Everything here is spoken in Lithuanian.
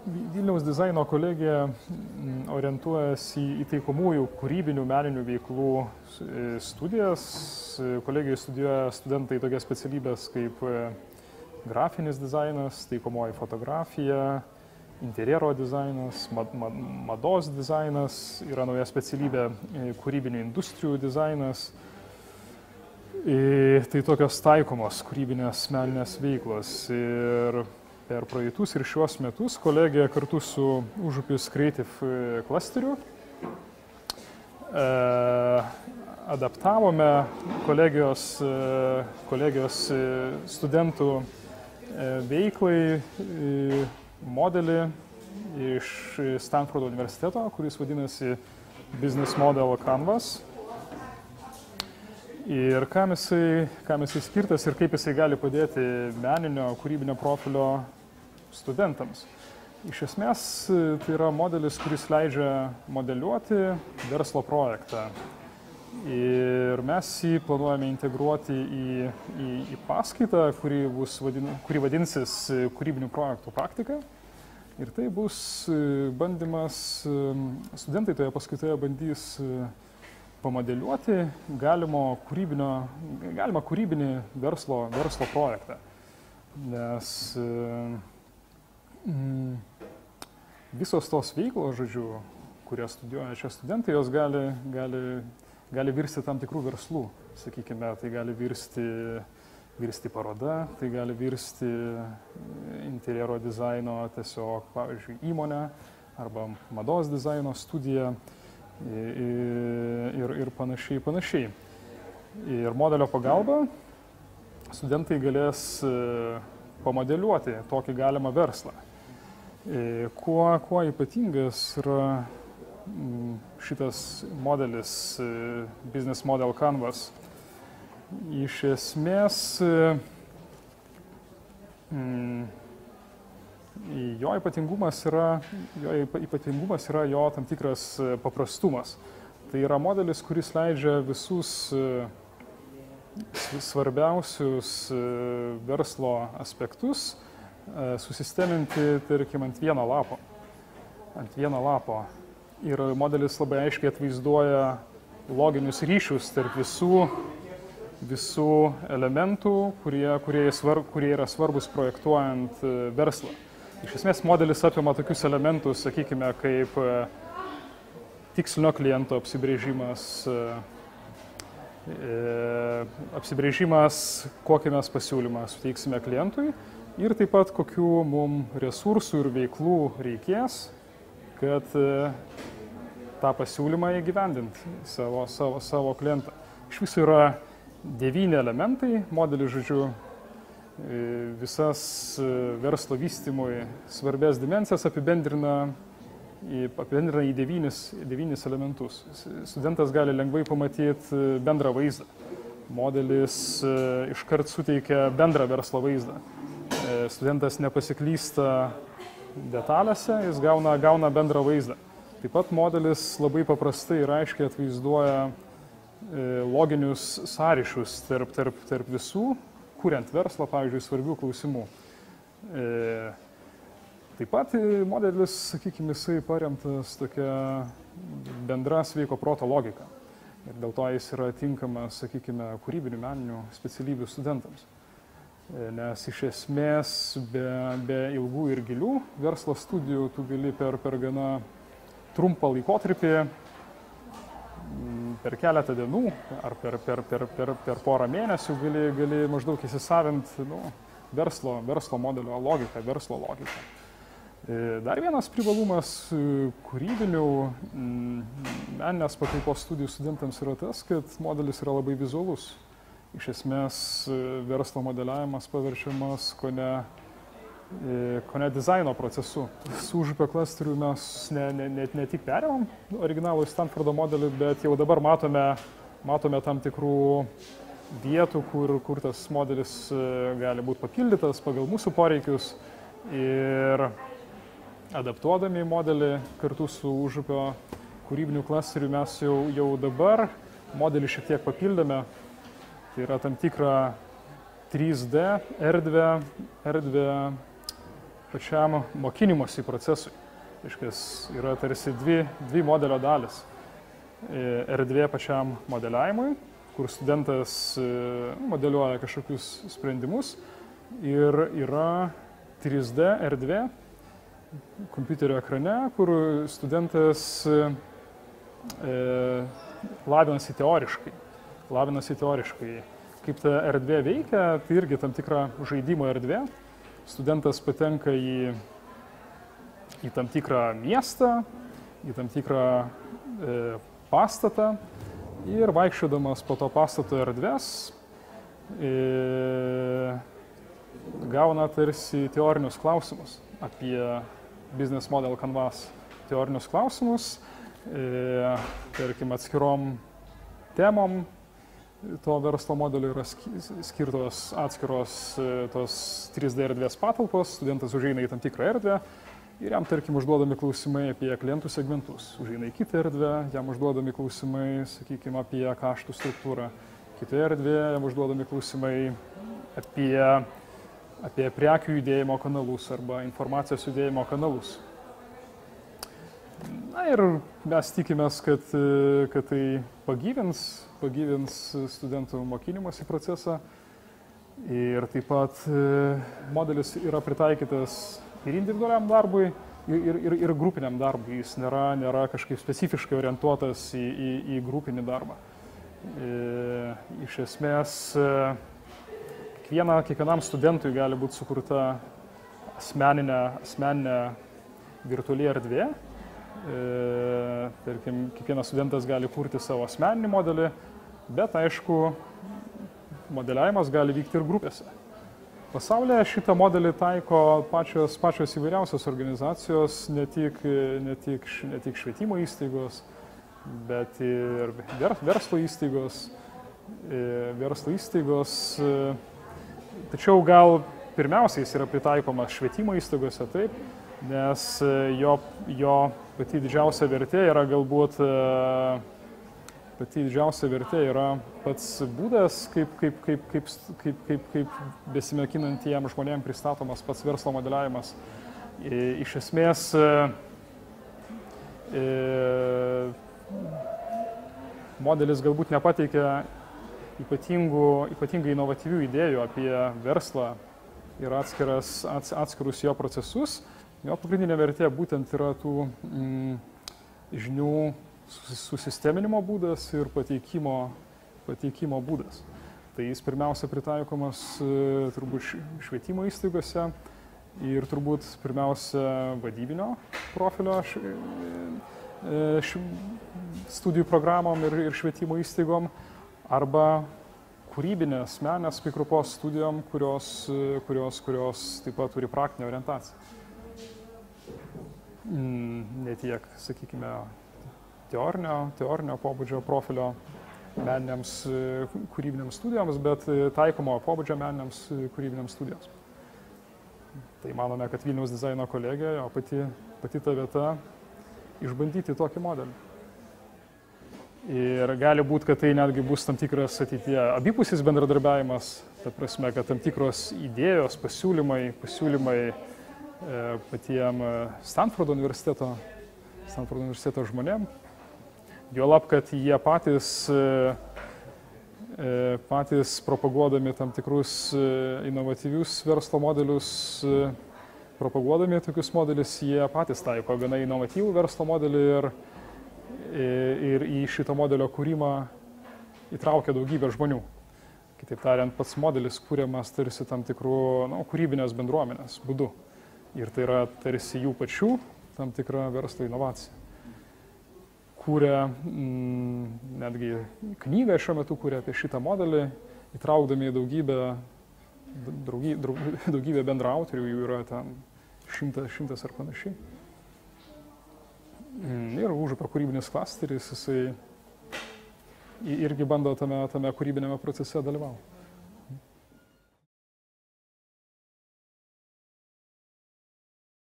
Vilniaus dizaino kolegija orientuojasi į taikomųjų kūrybinių meninių veiklų studijas. Kolegijoje studijuoja studentai tokias specialybės kaip grafinis dizainas, taikomoji fotografija, interjero dizainas, mados dizainas, yra nauja specialybė kūrybinių industrijų dizainas. Tai tokios taikomos kūrybinės meninės veiklos. Ir per praeitus ir šiuos metus kolegija kartu su Užupis Creative Clusteriu adaptavome kolegijos studentų veiklai modelį iš Stanfordo universiteto, kuris vadinasi Business Model Canvas. Ir kam jisai skirtas ir kaip jisai gali padėti meninio, kūrybinio profilio studentams. Iš esmės, tai yra modelis, kuris leidžia modeliuoti verslo projektą. Ir mes jį planuojame integruoti į paskaitą, kuri vadinsis kūrybinių projektų praktika. Ir tai bus bandymas, studentai toje paskaitoje bandys pamodeliuoti galimą kūrybinį verslo projektą. Nes visos tos veiklos, žodžiu, kurie studijuoja čia studentai, jos gali virsti tam tikrų verslų. Sakykime, tai gali virsti paroda, tai gali virsti interjero dizaino tiesiog, pavyzdžiui, įmonė arba mados dizaino studija ir panašiai. Ir modelio pagalba studentai galės pamodeliuoti tokį galimą verslą. Kuo ypatingas yra šitas modelis Business Model Canvas? Iš esmės, jo ypatingumas yra jo tam tikras paprastumas. Tai yra modelis, kuris leidžia visus svarbiausius verslo aspektus susisteminti, tarkim, ant vieno lapo. Ir modelis labai aiškiai atvaizduoja loginius ryšius tarp visų elementų, kurie yra svarbus projektuojant verslą. Iš esmės, modelis apima tokius elementus, sakykime, kaip tikslinio kliento apsibrėžimas, kokį mes pasiūlymą suteiksime klientui ir taip pat kokių mums resursų ir veiklų reikės, kad tą pasiūlymą įgyvendint savo klientą. Iš viso yra 9 elementai, modelis, žodžiu, visas verslo vystymui svarbės dimensijas apibendrina į 9 elementus. Studentas gali lengvai pamatyti bendrą vaizdą. Modelis iškart suteikia bendrą verslo vaizdą. Studentas nepasiklysta detalėse, jis gauna bendrą vaizdą. Taip pat modelis labai paprastai ir aiškiai atvaizduoja loginius sąryšius tarp visų, kuriant verslą, pavyzdžiui, svarbių klausimų. Taip pat modelis, sakykime, jisai paremtas tokia bendra sveiko proto logika. Ir dėl to jis yra tinkamas, sakykime, kūrybinių meninių specialybių studentams. Nes iš esmės be ilgų ir gilių verslo studijų tu gali per gana trumpą laikotarpį, per keletą dienų ar per porą mėnesių gali maždaug įsisavinti verslo modelio logiką, verslo logiką. Dar vienas privalumas kūrybinių meninės pakraipos studijų studentams yra tas, kad modelis yra labai vizualus. Iš esmės, verslo modeliavimas paverčiamas kone dizaino procesu. Su Užupio klasteriu mes ne tik perėmėm originalų Stanfordo modelį, bet jau dabar matome tam tikrų vietų, kur tas modelis gali būti papildytas pagal mūsų poreikius. Ir adaptuodami modelį kartu su Užupio kūrybiniu klasteriu mes jau dabar modelį šiek tiek papildėme. Tai yra tam tikra 3D erdvę pačiam mokinimosi procesui. Iškės yra tarsi dvi modelio dalis. Erdvė pačiam modeliavimui, kur studentas modeliuoja kažkokius sprendimus, ir yra 3D erdvė kompiuterio ekrane, kur studentas labinasi teoriškai. Kaip ta erdvė veikia, tai irgi tam tikra žaidimo erdvė. Studentas patenka į tam tikrą miestą, į tam tikrą pastatą ir vaikščiodamas po to pastato erdvės gauna tarsi teorinius klausimus apie Business Model Canvas. Teorinius klausimus, tarkim, atskirom temom to verslo modelio yra skirtos atskiros tos 3D erdvės patalpos, studentas užeina į tam tikrą erdvę ir jam, tarkim, užduodami klausimai apie klientų segmentus. Užeina į kitą erdvę, jam užduodami klausimai, sakykime, apie kaštų struktūrą. Kitoje erdvėje jam užduodami klausimai apie prekių judėjimo kanalus arba informacijos judėjimo kanalus. Na ir mes tikimės, kad tai pagyvins studentų mokinimosi procesą. Ir taip pat modelis yra pritaikytas ir individualiam darbui, ir grupiniam darbui. Jis nėra kažkaip specifiškai orientuotas į grupinį darbą. Iš esmės, kiekvienam studentui gali būti sukurta asmeninė virtuali erdvė. Tarkim, kiekvienas studentas gali kurti savo asmeninį modelį, bet aišku, modeliavimas gali vykti ir grupėse. Pasaulyje šitą modelį taiko pačios įvairiausios organizacijos, ne tik švietimo įstaigos, bet ir verslo įstaigos. Tačiau gal pirmiausiai jis yra pritaikomas švietimo įstaigose, taip, nes jo pati didžiausia vertė yra galbūt pats būdas, kaip besimokinantiems žmonėms pristatomas pats verslo modeliavimas. Iš esmės, modelis galbūt nepateikia ypatingai inovatyvių idėjų apie verslą ir atskirus jo procesus. Jo pagrindinė vertė būtent yra tų žinių susisteminimo būdas ir pateikimo būdas. Tai jis pirmiausia pritaikomas turbūt švietimo įstaigose ir turbūt pirmiausia vadybinio profilio studijų programom ir švietimo įstaigom, arba kūrybinės, menės mikrupos studijom, kurios taip pat turi praktinę orientaciją. Ne tiek, sakykime, teorinio pobūdžio profilio meniniams kūrybinėms studijoms, bet taikomo pobūdžio meniniams kūrybinėms studijoms. Tai manome, kad Vilniaus dizaino kolegija, pati ta vieta išbandyti tokį modelį. Ir gali būti, kad tai netgi bus tam tikras ateityje abipusis bendradarbiavimas, ta prasme, kad tam tikros idėjos, pasiūlymai patiem Stanfordo universiteto žmonėm. Juolab, kad jie patys propaguodami tam tikrus inovatyvius verslo modelius, propaguodami tokius modelius, jie patys taiko gana inovatyvų verslo modelį ir į šito modelio kūrimą įtraukia daugybę žmonių. Kitaip tariant, pats modelis kūriamas tarsi tam tikrų kūrybinės bendruomenės būdu. Ir tai yra tarsi jų pačių tam tikra verslo inovacija. Kūrė, netgi knygą šiuo metu kūrė apie šitą modelį, įtraukdami daugybę bendraautorių, jų yra ten šimtas ar panašiai. Ir Užupio kūrybinis klasteris, jisai irgi bando tame kūrybinėme procese dalyvauti.